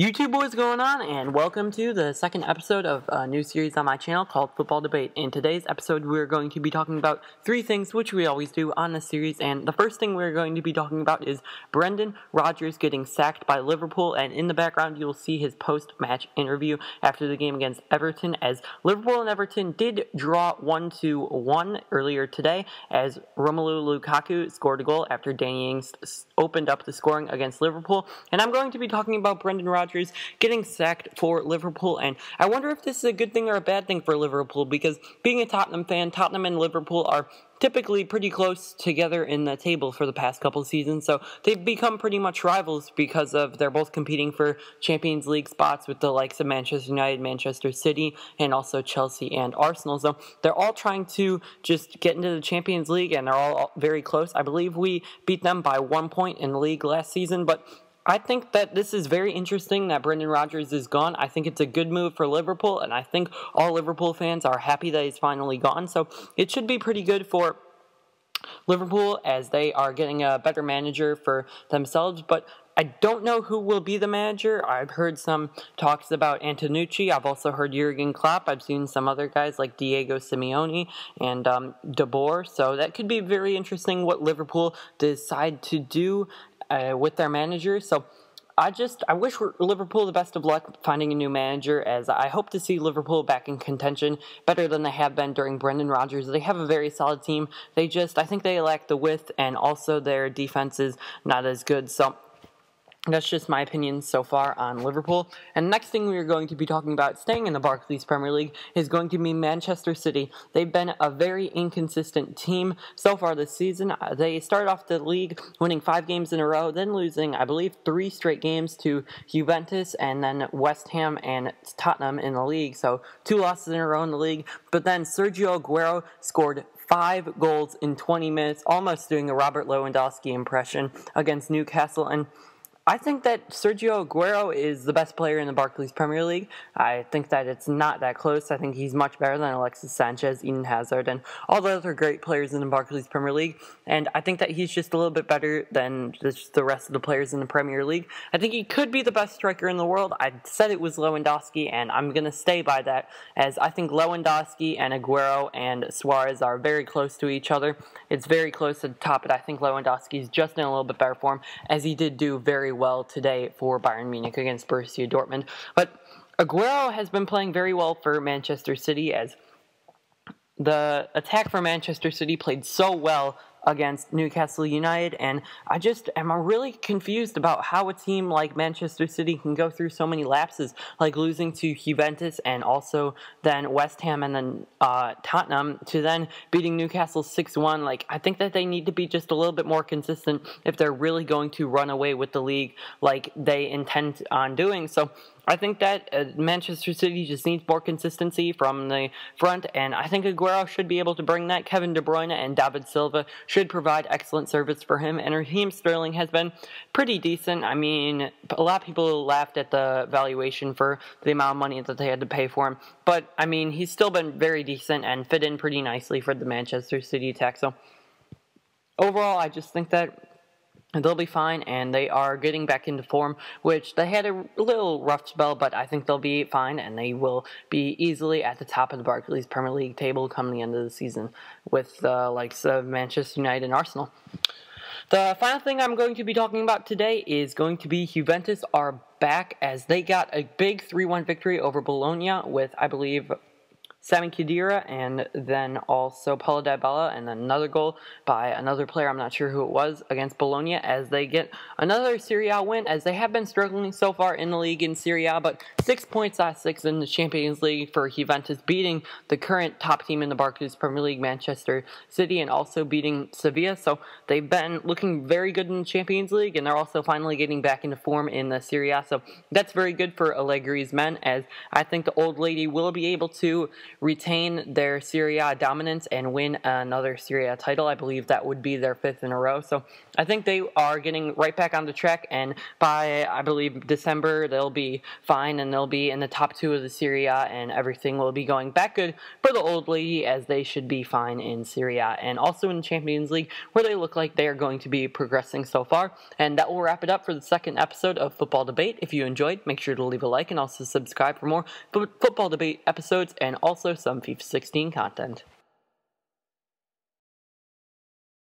YouTube, what's going on, and welcome to the second episode of a new series on my channel called Football Debate. In today's episode, we're going to be talking about three things, which we always do on this series, and the first thing we're going to be talking about is Brendan Rodgers getting sacked by Liverpool, and in the background, you'll see his post-match interview after the game against Everton, as Liverpool and Everton did draw 1-1 earlier today, as Romelu Lukaku scored a goal after Danny Ings opened up the scoring against Liverpool, and I'm going to be talking about Brendan Rodgers getting sacked for Liverpool, and I wonder if this is a good thing or a bad thing for Liverpool, because being a Tottenham fan, Tottenham and Liverpool are typically pretty close together in the table for the past couple seasons, so they've become pretty much rivals because of they're both competing for Champions League spots with the likes of Manchester United, Manchester City, and also Chelsea and Arsenal. So they're all trying to just get into the Champions League, and they're all very close. I believe we beat them by 1 point in the league last season, but I think that this is very interesting that Brendan Rodgers is gone. I think it's a good move for Liverpool, and I think all Liverpool fans are happy that he's finally gone. So it should be pretty good for Liverpool as they are getting a better manager for themselves, but I don't know who will be the manager. I've heard some talks about Antonucci. I've also heard Jurgen Klopp. I've seen some other guys like Diego Simeone and De Boer. So that could be very interesting what Liverpool decide to do with their manager. So I wish Liverpool the best of luck finding a new manager, as I hope to see Liverpool back in contention better than they have been during Brendan Rodgers. They have a very solid team. I think they lack the width, and also their defense is not as good. So that's just my opinion so far on Liverpool. And the next thing we are going to be talking about, staying in the Barclays Premier League, is going to be Manchester City. They've been a very inconsistent team so far this season. They started off the league winning 5 games in a row, then losing, I believe, 3 straight games to Juventus and then West Ham and Tottenham in the league. So 2 losses in a row in the league. But then Sergio Aguero scored 5 goals in 20 minutes, almost doing a Robert Lewandowski impression against Newcastle. And I think that Sergio Aguero is the best player in the Barclays Premier League. I think that it's not that close. I think he's much better than Alexis Sanchez, Eden Hazard, and all the other great players in the Barclays Premier League. And I think that he's just a little bit better than just the rest of the players in the Premier League. I think he could be the best striker in the world. I said it was Lewandowski, and I'm going to stay by that, as I think Lewandowski and Aguero and Suarez are very close to each other. It's very close to the top, but I think Lewandowski is just in a little bit better form, as he did do very well today for Bayern Munich against Borussia Dortmund. But Aguero has been playing very well for Manchester City, as the attack for Manchester City played so well against Newcastle United, and I just am really confused about how a team like Manchester City can go through so many lapses, like losing to Juventus and also then West Ham and then Tottenham, to then beating Newcastle 6-1. Like, I think that they need to be just a little bit more consistent if they're really going to run away with the league like they intend on doing. So I think that Manchester City just needs more consistency from the front, and I think Aguero should be able to bring that. Kevin De Bruyne and David Silva should provide excellent service for him, and Raheem Sterling has been pretty decent. I mean, a lot of people laughed at the valuation for the amount of money that they had to pay for him, but I mean, he's still been very decent and fit in pretty nicely for the Manchester City attack. So overall, I just think that they'll be fine, and they are getting back into form, which they had a little rough spell, but I think they'll be fine, and they will be easily at the top of the Barclays Premier League table come the end of the season with the likes of Manchester United and Arsenal. The final thing I'm going to be talking about today is going to be Juventus are back, as they got a big 3-1 victory over Bologna with, I believe, Sami Khedira, and then also Paulo Dybala, and then another goal by another player, I'm not sure who it was, against Bologna, as they get another Sire A win, as they have been struggling so far in the league in Sire A, but 6 points out of 6 in the Champions League for Juventus, beating the current top team in the Barclays Premier League, Manchester City, and also beating Sevilla. So they've been looking very good in the Champions League, and they're also finally getting back into form in the Sire A. So that's very good for Allegri's men, as I think the old lady will be able to retain their Sire A dominance and win another Sire A title. I believe that would be their 5th in a row. So I think they are getting right back on the track, and by, I believe, December, they'll be fine, and they'll be in the top 2 of the Serie A, and everything will be going back good for the old lady, as they should be fine in Serie A, and also in the Champions League, where they look like they are going to be progressing so far. And that will wrap it up for the second episode of Football Debate. If you enjoyed, make sure to leave a like and also subscribe for more Football Debate episodes and also some FIFA 16 content.